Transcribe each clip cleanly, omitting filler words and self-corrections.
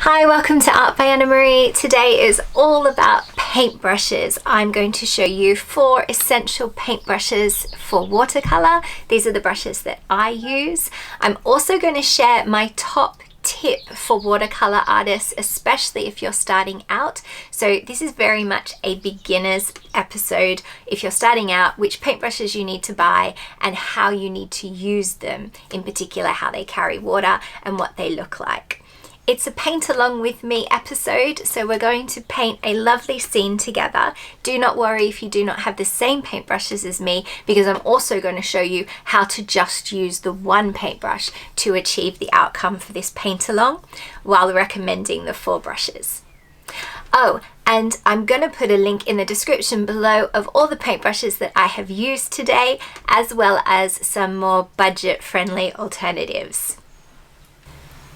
Hi, welcome to Art by Anna Marie. Today is all about paintbrushes. I'm going to show you 4 essential paintbrushes for watercolor. These are the brushes that I use. I'm also going to share my top tip for watercolor artists, especially if you're starting out. So this is very much a beginner's episode. If you're starting out, which paintbrushes you need to buy and how you need to use them, in particular how they carry water and what they look like. It's a paint along with me episode, so we're going to paint a lovely scene together. Do not worry if you do not have the same paintbrushes as me, because I'm also going to show you how to just use the one paintbrush to achieve the outcome for this paint along, while recommending the 4 brushes. Oh, and I'm going to put a link in the description below of all the paintbrushes that I have used today, as well as some more budget-friendly alternatives.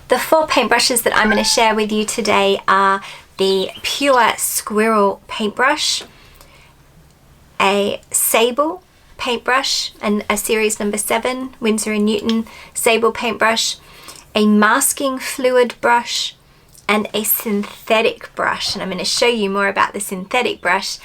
The 4 paintbrushes that I'm going to share with you today are the Pure Squirrel paintbrush, a Sable paintbrush, and a series number 7, Winsor & Newton Sable paintbrush, a masking fluid brush, and a synthetic brush. And I'm going to show you more about the synthetic brush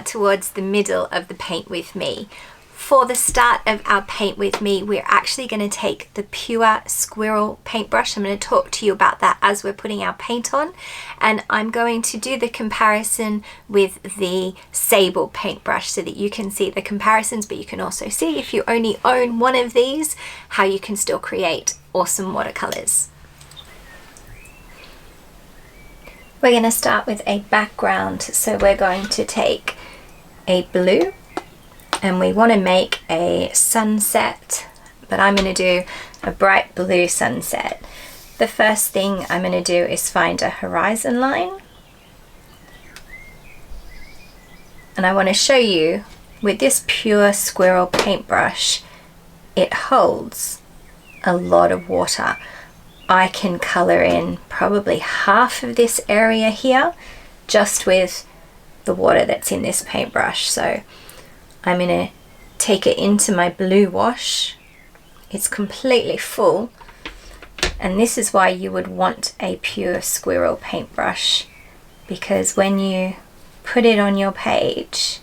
towards the middle of the paint with me. For the start of our paint with me, we're actually going to take the Pure Squirrel paintbrush. I'm going to talk to you about that as we're putting our paint on. And I'm going to do the comparison with the Sable paintbrush so that you can see the comparisons, but you can also see, if you only own one of these, how you can still create awesome watercolors. We're going to start with a background. So we're going to take a blue, and we want to make a sunset, but I'm going to do a bright blue sunset. The first thing I'm going to do is find a horizon line, and I want to show you with this Pure Squirrel paintbrush, it holds a lot of water. I can color in probably half of this area here just with the water that's in this paintbrush. So I'm going to take it into my blue wash. It's completely full, and this is why you would want a Pure Squirrel paintbrush, because when you put it on your page,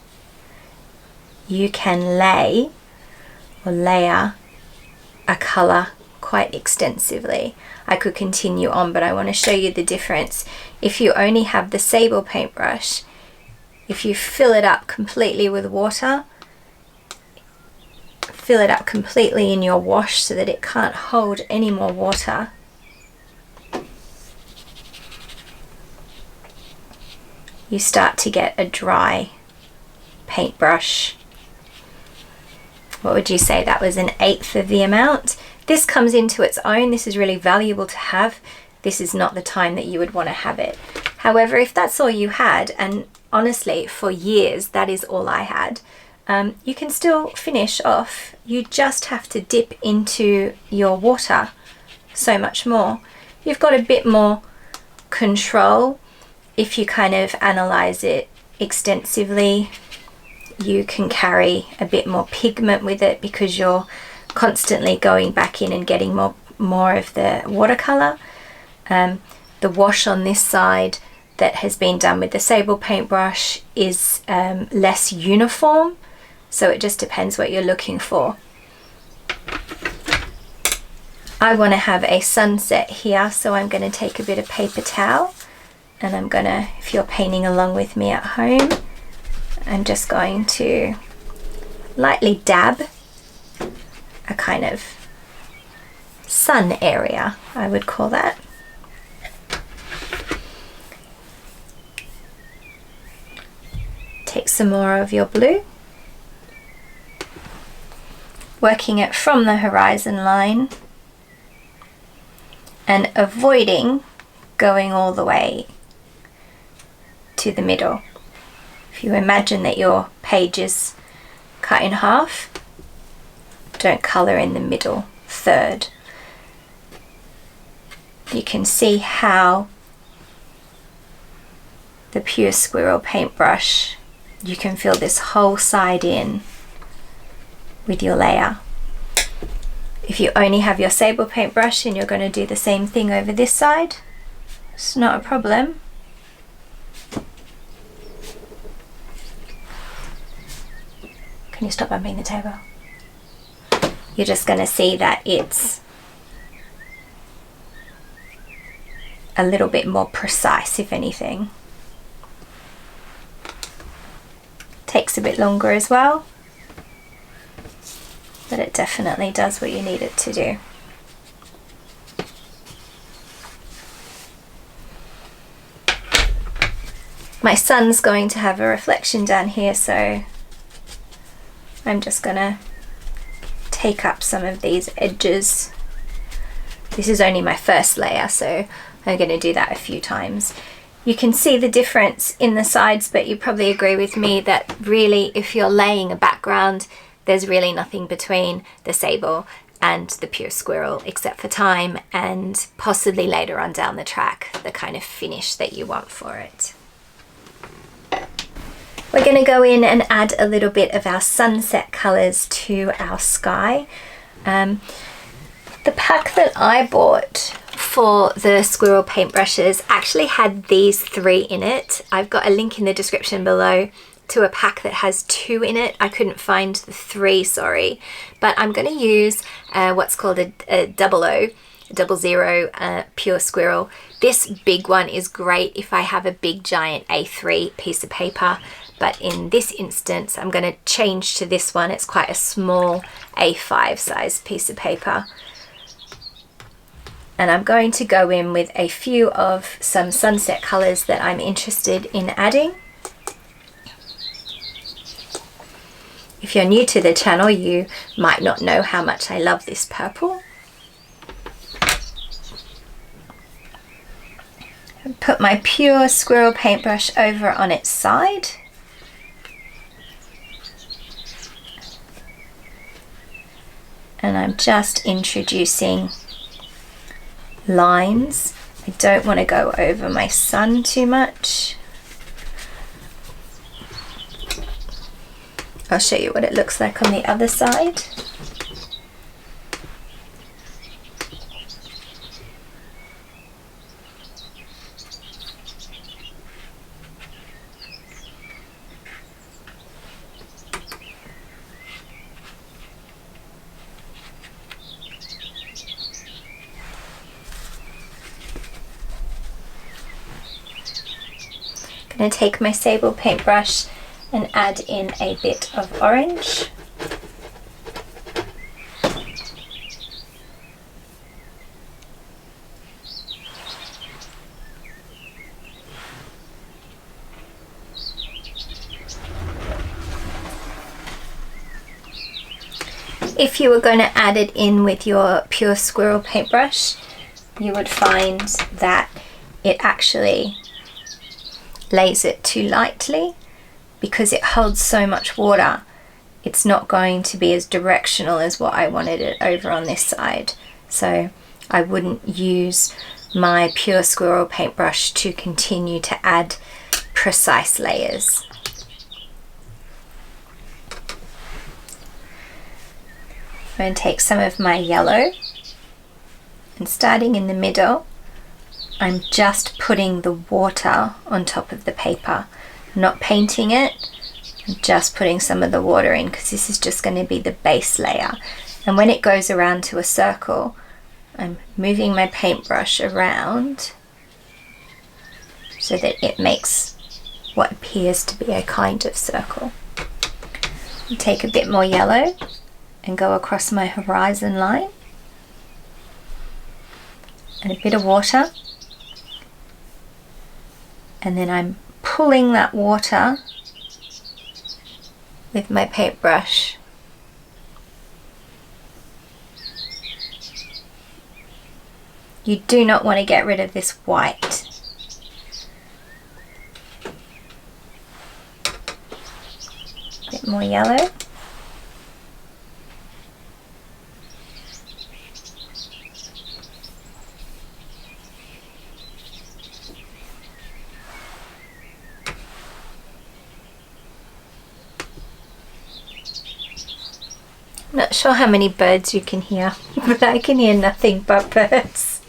you can lay or layer a color quite extensively. I could continue on, but I want to show you the difference. If you only have the Sable paintbrush, if you fill it up completely with water, fill it up completely in your wash so that it can't hold any more water, you start to get a dry paintbrush. What would you say? That was 1/8 of the amount. This comes into its own. This is really valuable to have. This is not the time that you would want to have it. However, if that's all you had, and honestly for years that is all I had, you can still finish off. You just have to dip into your water so much more. You've got a bit more control if you kind of analyze it extensively. You can carry a bit more pigment with it because you're constantly going back in and getting more of the watercolor. The wash on this side that has been done with the Sable paintbrush is less uniform. So it just depends what you're looking for. I want to have a sunset here, so I'm going to take a bit of paper towel, and I'm going to, if you're painting along with me at home, I'm just going to lightly dab a kind of sun area, I would call that. Take some more of your blue, working it from the horizon line and avoiding going all the way to the middle. If you imagine that your page is cut in half, don't color in the middle third. You can see how the Pure Squirrel paintbrush, you can fill this whole side in with your layer. If you only have your Sable paintbrush and you're going to do the same thing over this side, It's not a problem. Can you stop bumping the table? You're just going to see that it's a little bit more precise, if anything. Takes a bit longer as well, but it definitely does what you need it to do. My sun's going to have a reflection down here, so I'm just gonna take up some of these edges. This is only my first layer, so I'm going to do that a few times. You can see the difference in the sides, but you probably agree with me that really, if you're laying a background, there's really nothing between the Sable and the Pure Squirrel except for time, and possibly later on down the track, the kind of finish that you want for it. We're going to go in and add a little bit of our sunset colours to our sky. The pack that I bought for the squirrel paintbrushes actually had these 3 in it. I've got a link in the description below to a pack that has 2 in it. I couldn't find the 3, sorry, but I'm going to use what's called a 00 Pure Squirrel. This big one is great if I have a big giant A3 piece of paper, but in this instance I'm going to change to this one. It's quite a small A5 size piece of paper. And I'm going to go in with a few of some sunset colours that I'm interested in adding. If you're new to the channel, you might not know how much I love this purple. Put my Pure Squirrel paintbrush over on its side. And I'm just introducing lines. I don't want to go over my sun too much. I'll show you what it looks like on the other side. I'm going to take my Sable paintbrush and add in a bit of orange. If you were going to add it in with your Pure Squirrel paintbrush, you would find that it actually lays it too lightly. Because it holds so much water, it's not going to be as directional as what I wanted it over on this side. So I wouldn't use my Pure Squirrel paintbrush to continue to add precise layers. I'm going to take some of my yellow, and starting in the middle, I'm just putting the water on top of the paper. I'm not painting it, I'm just putting some of the water in because this is just going to be the base layer. And when it goes around to a circle, I'm moving my paintbrush around so that it makes what appears to be a kind of circle. I'll take a bit more yellow and go across my horizon line, and a bit of water, and then I'm pulling that water with my paintbrush You do not want to get rid of this white. A bit more yellow. I'm not sure how many birds you can hear, but I can hear nothing but birds.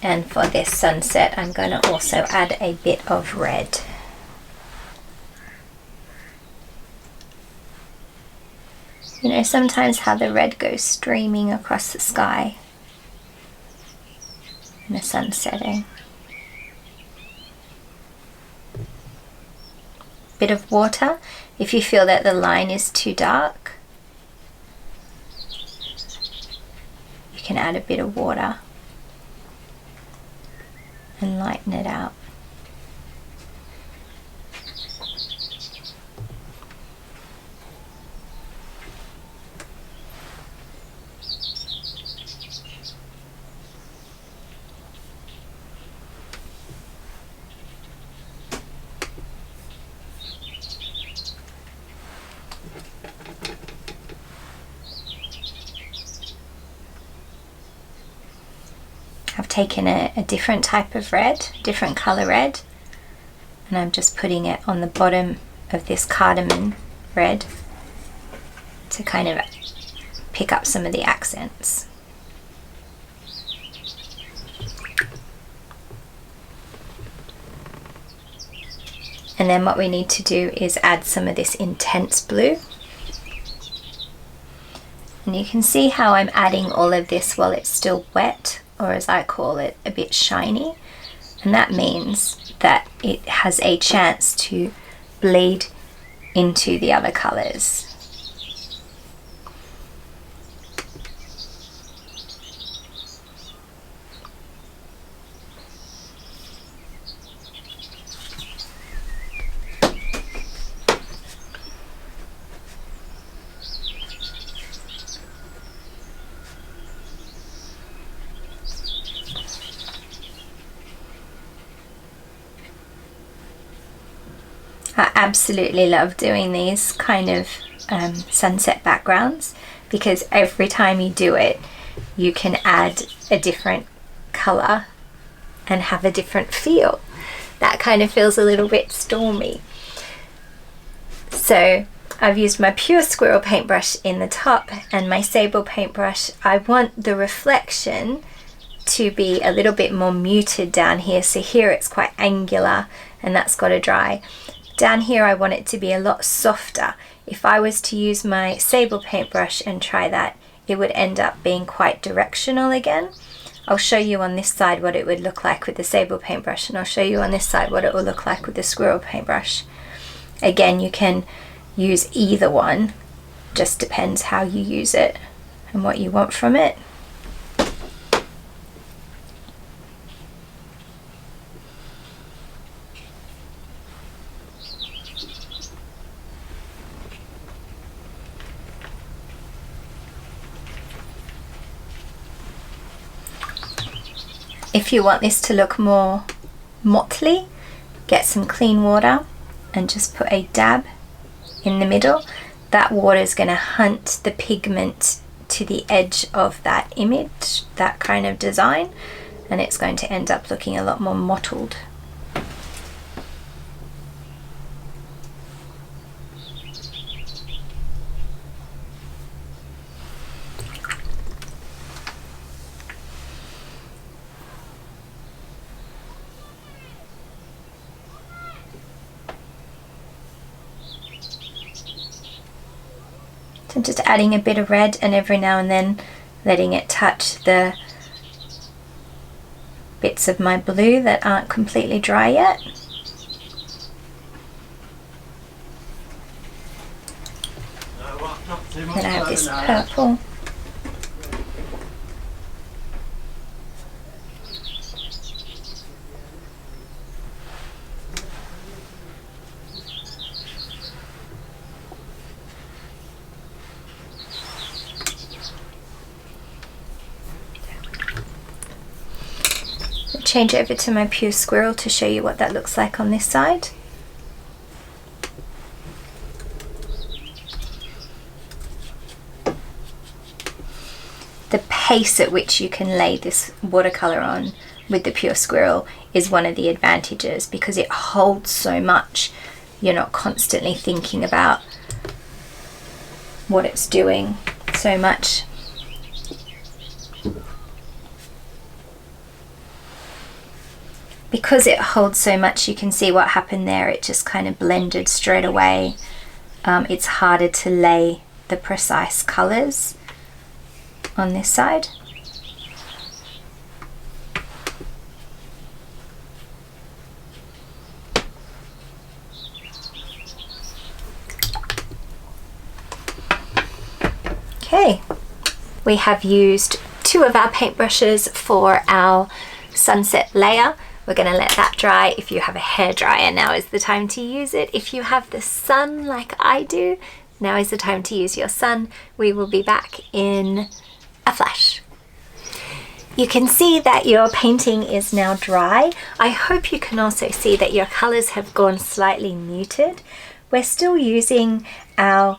And for this sunset, I'm going to also add a bit of red. You know, sometimes how the red goes streaming across the sky in the sun setting. Bit of water if you feel that the line is too dark. You can add a bit of water and lighten it out. I've taken a different type of red, different color red, and I'm just putting it on the bottom of this cardamom red to kind of pick up some of the accents. And then what we need to do is add some of this intense blue. And you can see how I'm adding all of this while it's still wet, or as I call it, a bit shiny. And that means that it has a chance to bleed into the other colors. I absolutely love doing these kind of sunset backgrounds, because every time you do it you can add a different color and have a different feel. That kind of feels a little bit stormy. So I've used my Pure Squirrel paintbrush in the top and my Sable paintbrush. I want the reflection to be a little bit more muted down here. So here it's quite angular and that's got to dry. Down here I want it to be a lot softer. If I was to use my Sable paintbrush and try that, it would end up being quite directional again. I'll show you on this side what it would look like with the Sable paintbrush, and I'll show you on this side what it will look like with the Squirrel paintbrush. Again, you can use either one, just depends how you use it and what you want from it. If you want this to look more motley, get some clean water and just put a dab in the middle. That water is going to hunt the pigment to the edge of that image, that kind of design, and it's going to end up looking a lot more mottled. So I'm just adding a bit of red and every now and then letting it touch the bits of my blue that aren't completely dry yet. Then I have this purple. Change over to my Pure Squirrel to show you what that looks like on this side. The pace at which you can lay this watercolor on with the Pure Squirrel is one of the advantages, because it holds so much. You're not constantly thinking about what it's doing so much. because it holds so much, you can see what happened there. It just kind of blended straight away. It's harder to lay the precise colours on this side. Okay, we have used 2 of our paintbrushes for our sunset layer. We're going to let that dry. If you have a hairdryer, now is the time to use it. If you have the sun like I do, now is the time to use your sun. We will be back in a flash. You can see that your painting is now dry. I hope you can also see that your colours have gone slightly muted. We're still using our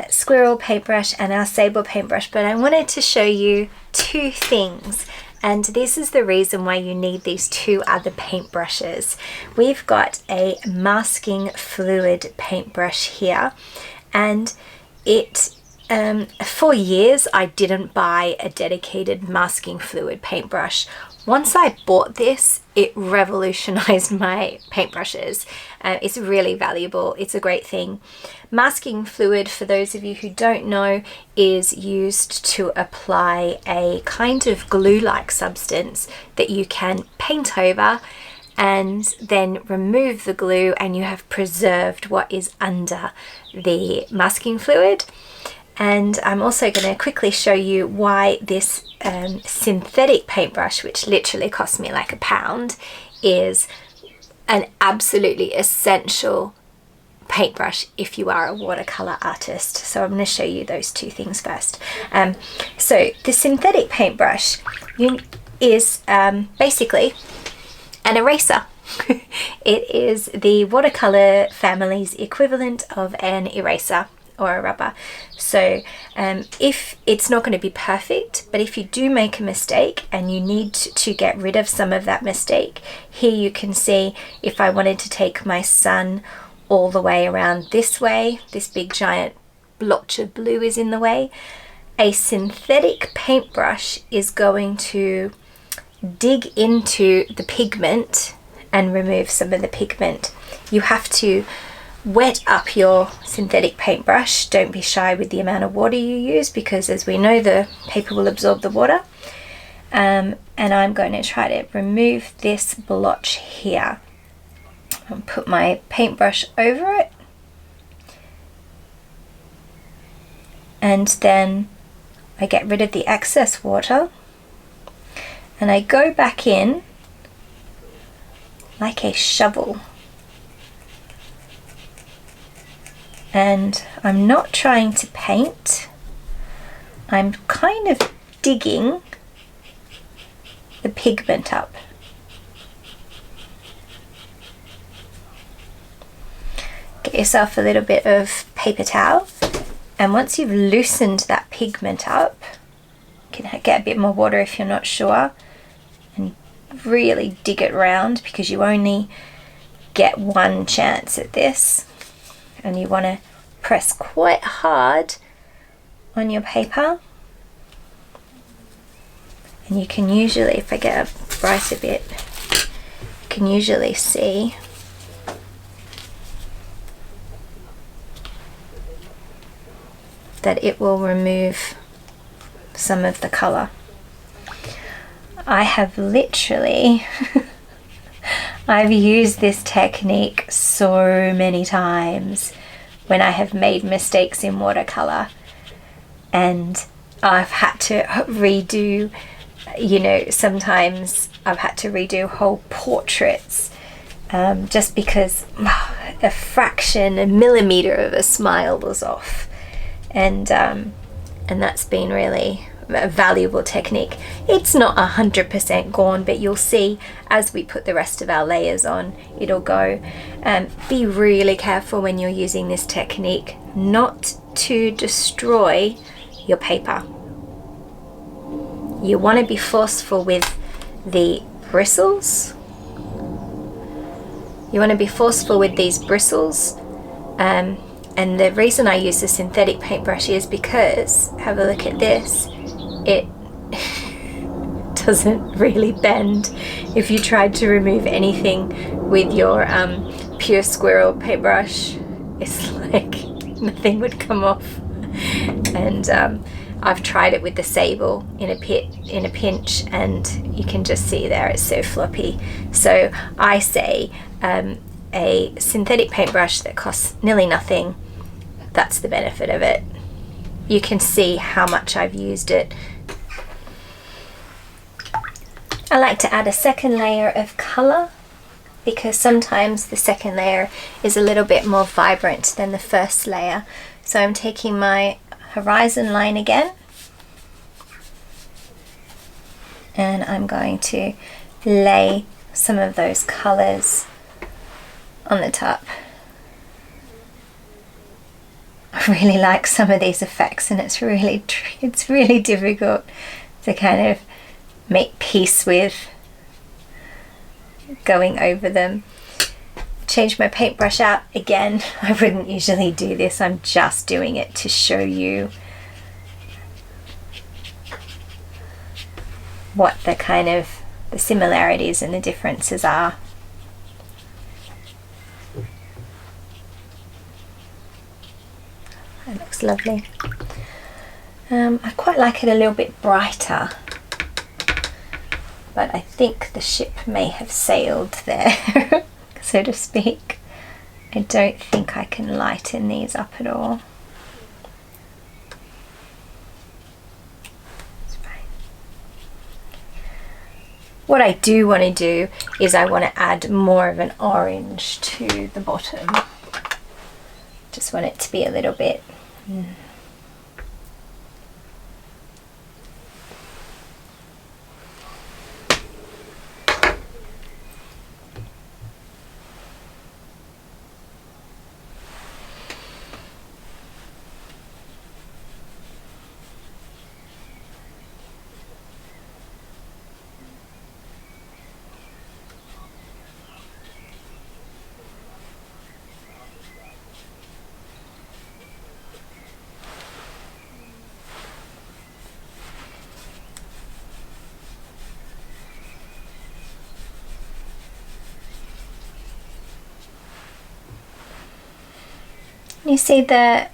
squirrel paintbrush and our sable paintbrush, but I wanted to show you 2 things. And this is the reason why you need these 2 other paintbrushes. We've got a masking fluid paintbrush here, and it for years I didn't buy a dedicated masking fluid paintbrush. Once I bought this, it revolutionized my paintbrushes. It's really valuable. It's a great thing. Masking fluid, for those of you who don't know, is used to apply a kind of glue-like substance that you can paint over and then remove the glue, and you have preserved what is under the masking fluid. And I'm also going to quickly show you why this synthetic paintbrush, which literally cost me like £1, is an absolutely essential paintbrush if you are a watercolor artist. So I'm going to show you those 2 things first. So the synthetic paintbrush is basically an eraser. It is the watercolor family's equivalent of an eraser or a rubber. So if it's not going to be perfect, but if you do make a mistake and you need to get rid of some of that mistake, here you can see if I wanted to take my sun all the way around this way, this big giant blotch of blue is in the way, a synthetic paintbrush is going to dig into the pigment and remove some of the pigment. You have to wet up your synthetic paintbrush. Don't be shy with the amount of water you use, because as we know, the paper will absorb the water. And I'm going to try to remove this blotch here. I'll put my paintbrush over it, and then I get rid of the excess water, and I go back in like a shovel. And I'm not trying to paint, I'm kind of digging the pigment up. Get yourself a little bit of paper towel, and once you've loosened that pigment up, you can get a bit more water if you're not sure, and really dig it round, because you only get 1 chance at this. And you want to press quite hard on your paper, and you can usually, if I get a brighter bit, you can usually see that it will remove some of the colour. I have literally I've used this technique so many times when I have made mistakes in watercolor, and I've had to redo, you know, sometimes I've had to redo whole portraits just because a fraction, a millimeter of a smile was off, and that's been really a valuable technique. It's not 100% gone, but you'll see as we put the rest of our layers on, it'll go. Be really careful when you're using this technique not to destroy your paper. You want to be forceful with the bristles. You want to be forceful with these bristles, and the reason I use the synthetic paintbrush is because, have a look at this, it doesn't really bend. If you tried to remove anything with your Pure Squirrel paintbrush, it's like nothing would come off. And I've tried it with the Sable in a pinch, and you can just see there it's so floppy. So I say a synthetic paintbrush that costs nearly nothing, that's the benefit of it. You can see how much I've used it. I like to add a second layer of colour because sometimes the second layer is a little bit more vibrant than the first layer. So I'm taking my horizon line again, and I'm going to lay some of those colours on the top. I really like some of these effects, and it's really difficult to kind of make peace with going over them. Change my paintbrush out again. I wouldn't usually do this, I'm just doing it to show you what the kind of the similarities and the differences are. That looks lovely. I quite like it a little bit brighter, but I think the ship may have sailed there, so to speak. I don't think I can lighten these up at all. It's fine. What I do want to do is I want to add more of an orange to the bottom. Just want it to be a little bit you see the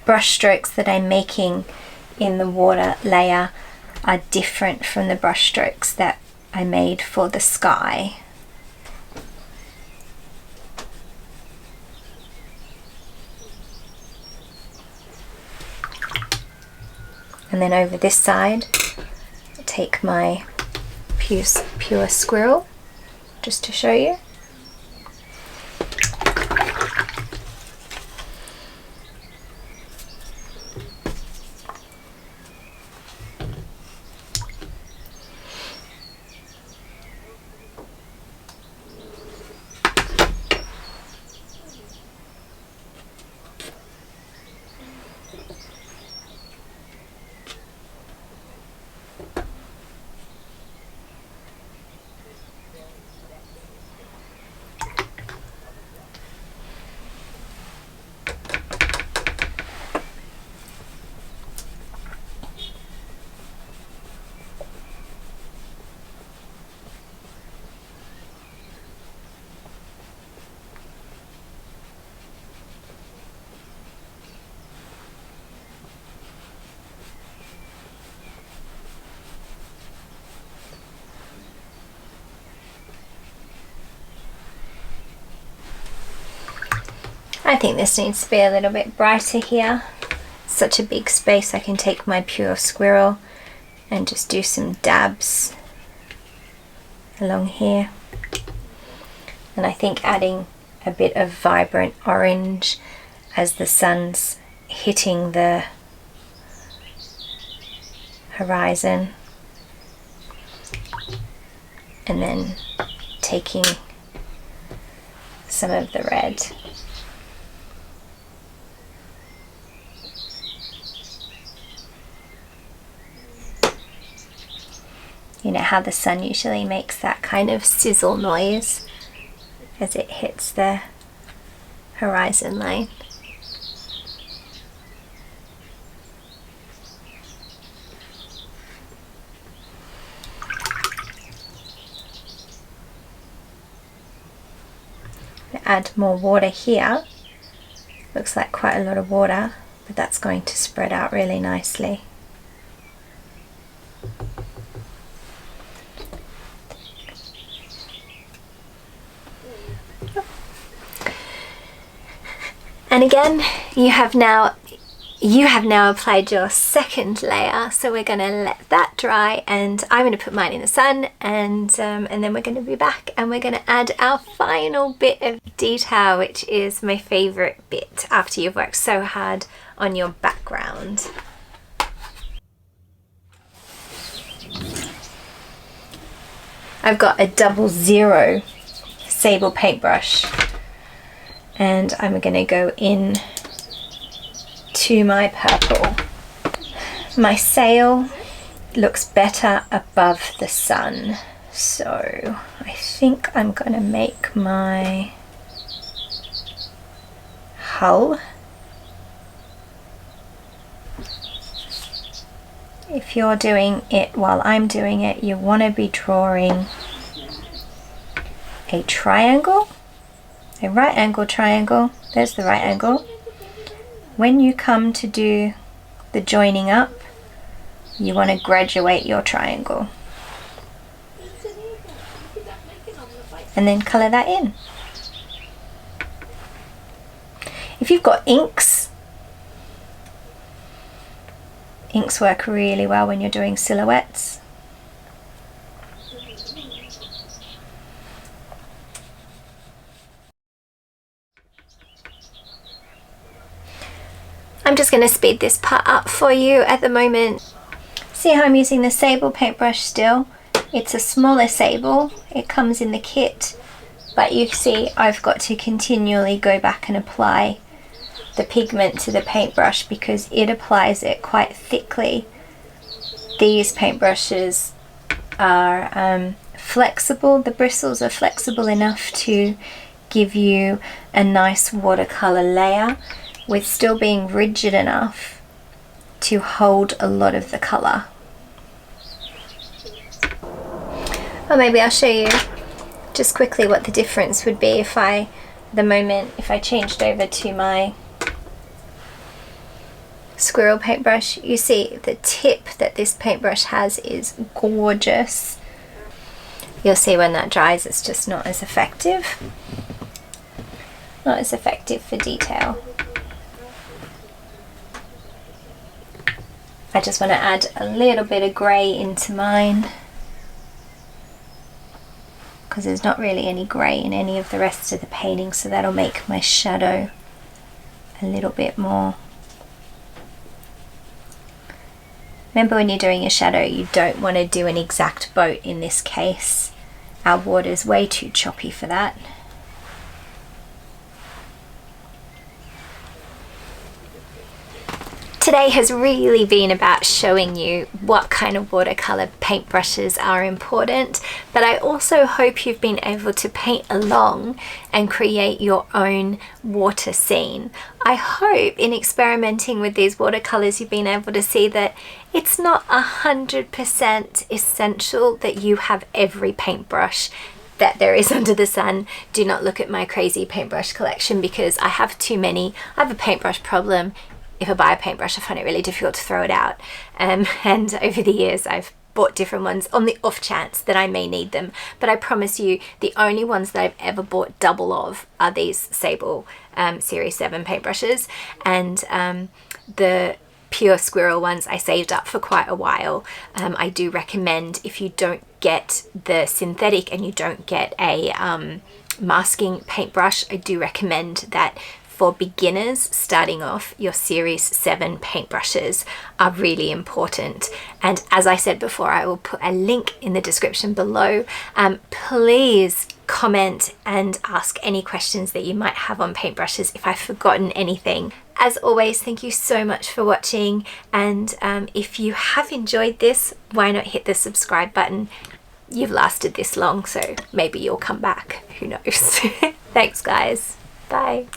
brush strokes that I'm making in the water layer are different from the brush strokes that I made for the sky. And then over this side, I'll take my Pure Squirrel just to show you. I think this needs to be a little bit brighter here. Such a big space. I can take my Pure Squirrel and just do some dabs along here. And I think adding a bit of vibrant orange as the sun's hitting the horizon, and then taking some of the red. You know how the sun usually makes that kind of sizzle noise as it hits the horizon line. add more water here. Looks like quite a lot of water, but that's going to spread out really nicely. And again, you have now applied your second layer, so we're going to let that dry, and I'm going to put mine in the sun, and then we're going to be back and we're going to add our final bit of detail, which is my favorite bit after you've worked so hard on your background. I've got a 00 Sable paintbrush, and I'm going to go in to my purple. My sail looks better above the sun, so I think I'm going to make my hull. If you're doing it while I'm doing it, you want to be drawing a triangle, a right angle triangle. There's the right angle. When you come to do the joining up, you want to graduate your triangle and then colour that in. If you've got inks work really well when you're doing silhouettes. I'm just going to speed this part up for you at the moment. See how I'm using the Sable paintbrush still? It's a smaller Sable, it comes in the kit, but you see I've got to continually go back and apply the pigment to the paintbrush because it applies it quite thickly. These paintbrushes are flexible, the bristles are flexible enough to give you a nice watercolor layer with still being rigid enough to hold a lot of the color. Or maybe I'll show you just quickly what the difference would be if I changed over to my squirrel paintbrush. You see the tip that this paintbrush has is gorgeous. You'll see when that dries it's just not as effective. Not as effective for detail. I just want to add a little bit of grey into mine because there's not really any grey in any of the rest of the painting, so that'll make my shadow a little bit more. Remember, when you're doing your shadow, you don't want to do an exact boat in this case. Our water's way too choppy for that. Today has really been about showing you what kind of watercolor paintbrushes are important, but I also hope you've been able to paint along and create your own water scene. I hope in experimenting with these watercolors you've been able to see that it's not 100% essential that you have every paintbrush that there is under the sun. Do not look at my crazy paintbrush collection because I have too many. I have a paintbrush problem. If I buy a paintbrush, I find it really difficult to throw it out. And over the years, I've bought different ones on the off chance that I may need them. But I promise you, the only ones that I've ever bought double of are these Sable Series 7 paintbrushes. And the Pure Squirrel ones I saved up for quite a while. I do recommend, if you don't get the synthetic and you don't get a masking paintbrush, I do recommend that for beginners starting off, your Series 7 paintbrushes are really important. And as I said before, I will put a link in the description below. Please comment and ask any questions that you might have on paintbrushes if I've forgotten anything. As always, thank you so much for watching, and if you have enjoyed this, why not hit the subscribe button? You've lasted this long, so maybe you'll come back. Who knows? Thanks guys. Bye.